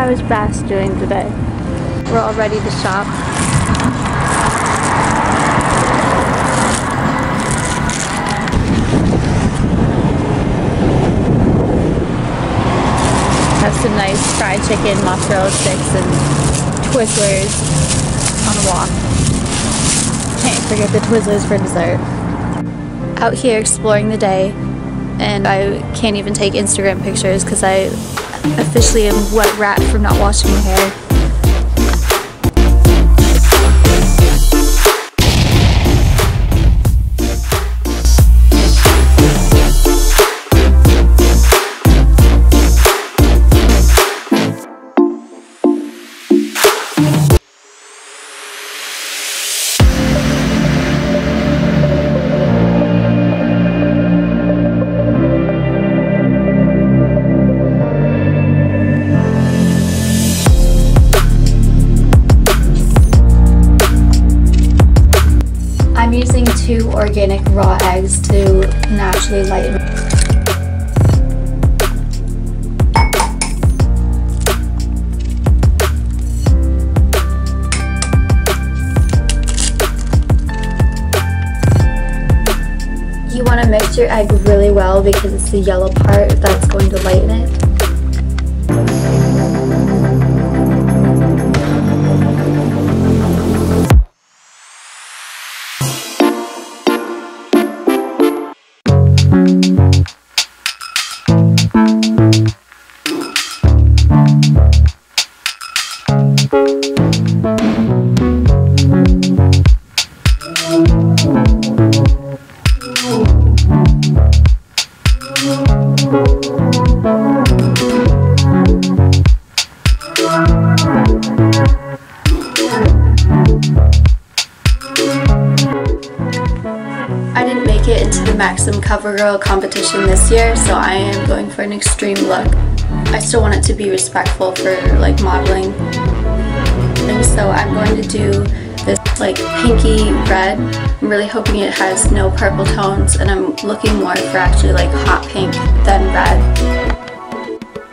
was Bass doing today? We're all ready to shop. Have some nice fried chicken, mozzarella sticks, and Twizzlers on the walk. Can't forget the Twizzlers for dessert. Out here exploring the day, and I can't even take Instagram pictures because I officially am wet rat from not washing my hair. I'm using 2 organic raw eggs to naturally lighten. You want to mix your egg really well because it's the yellow part that's going to lighten it. I didn't make it into the Maxim CoverGirl competition this year, so I am going for an extreme look. I still want it to be respectful for like modeling, and so I'm going to do this like pinky red. I'm really hoping it has no purple tones, and I'm looking more for actually like hot pink than red.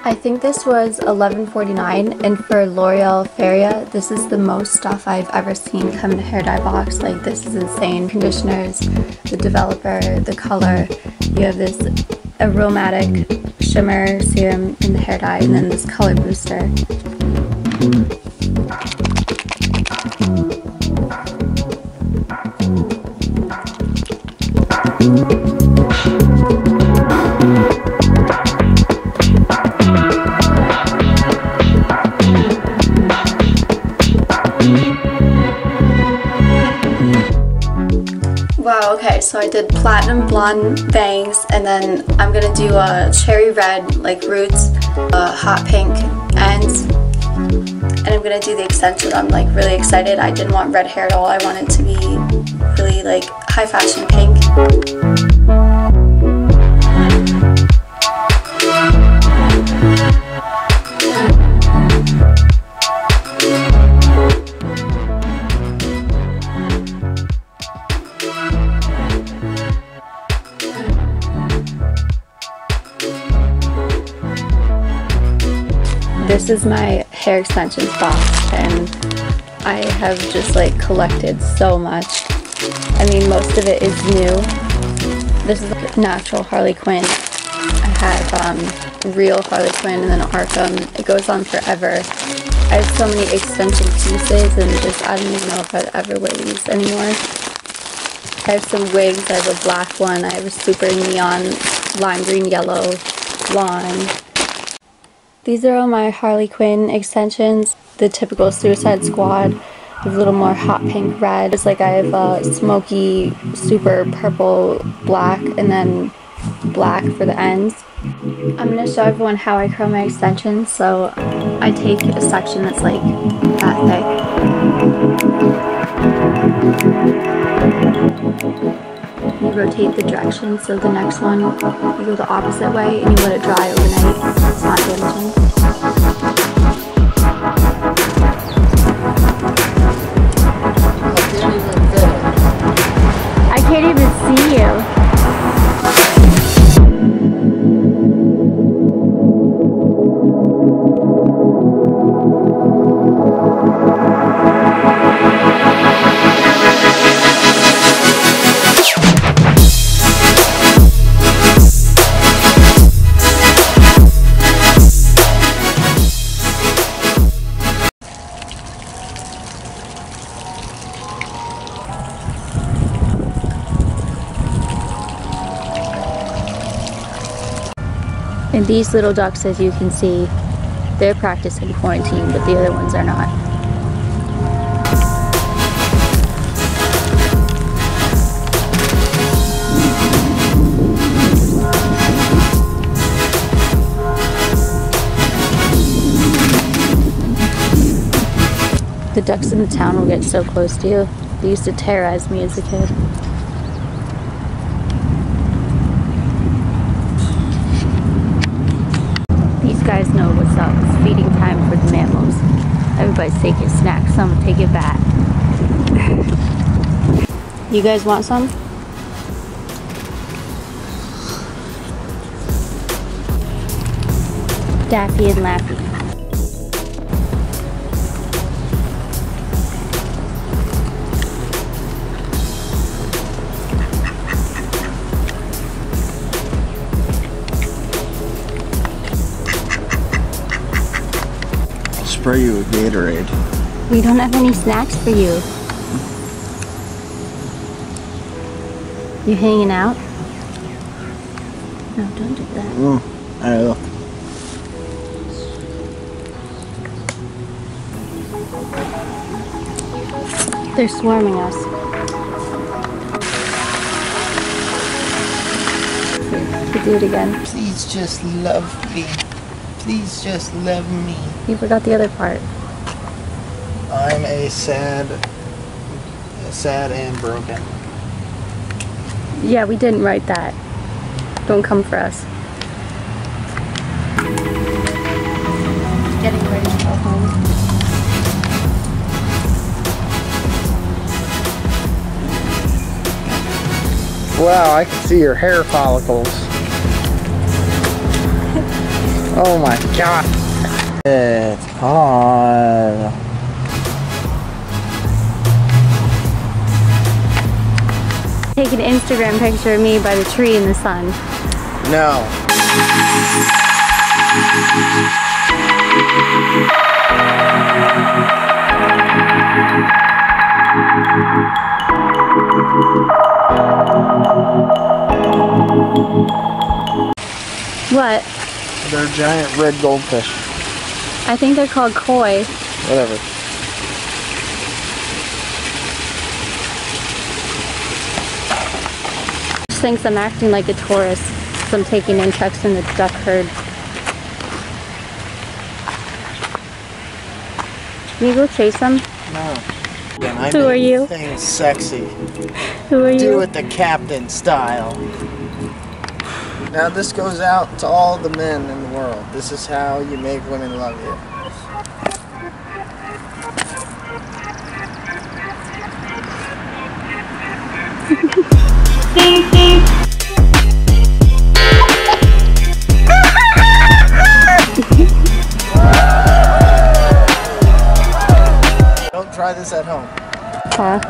I think this was $11.49, and for L'Oreal Feria, this is the most stuff I've ever seen come in a hair dye box. Like, this is insane. Conditioners, the developer, the color. You have this aromatic shimmer serum in the hair dye, and then this color booster. Wow, okay, so I did platinum blonde bangs, and then I'm gonna do a cherry red, like roots, hot pink ends, and I'm gonna do the extension. I'm like really excited. I didn't want red hair at all. I wanted to be really like high fashion pink. This is my hair extensions box, and I have just like collected so much. I mean, most of it is new. This is like natural Harley Quinn. I have real Harley Quinn, and then Arkham. It goes on forever. I have so many extension pieces, and just I don't even know if I'd ever wear these anymore. I have some wigs. I have a black one. I have a super neon lime green yellow blonde. These are all my Harley Quinn extensions, the typical Suicide Squad, with a little more hot pink red. It's like I have a smoky, super purple black, and then black for the ends. I'm going to show everyone how I curl my extensions. So I take a section that's like that thick. You rotate the direction, so the next one you go the opposite way, and you let it dry overnight. It's not damaging. I can't even see you. And these little ducks, as you can see, they're practicing quarantine, but the other ones are not. The ducks in the town will get so close to you. They used to terrorize me as a kid. These guys know what's up. It's feeding time for the mammals. Everybody's taking snacks. Some will take it back. You guys want some? Daffy and Laffy. Spray you with Gatorade. We don't have any snacks for you. You hanging out? No, don't do that. I know. They're swarming us. Here, do it again. Please just love me. Please just love me. You forgot the other part. I'm sad and broken. Yeah, we didn't write that. Don't come for us. Getting ready to go home. Wow, I can see your hair follicles. Oh my god. It's hot. Take an Instagram picture of me by the tree in the sun. No. What? They're giant red goldfish. I think they're called koi. Whatever. She thinks I'm acting like a tourist, so I'm taking in trucks in the duck herd. Can you go chase them? No. Again, Who are you? Things sexy. Who are you? Do it the captain style. Now this goes out to all the men in the world. This is how you make women love you. Don't try this at home. Huh?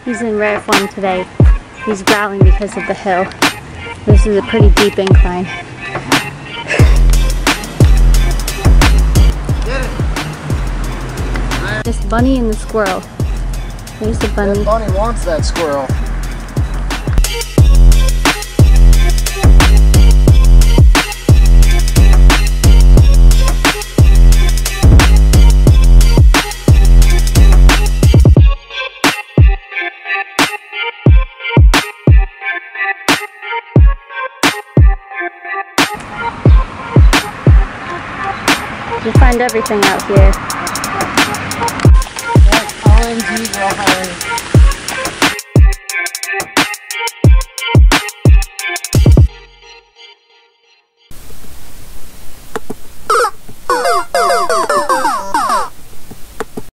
He's in rare form today. He's growling because of the hill. This is a pretty deep incline. Get it! This bunny and the squirrel. There's the bunny. That bunny wants that squirrel. You find everything out here. OMG, girl,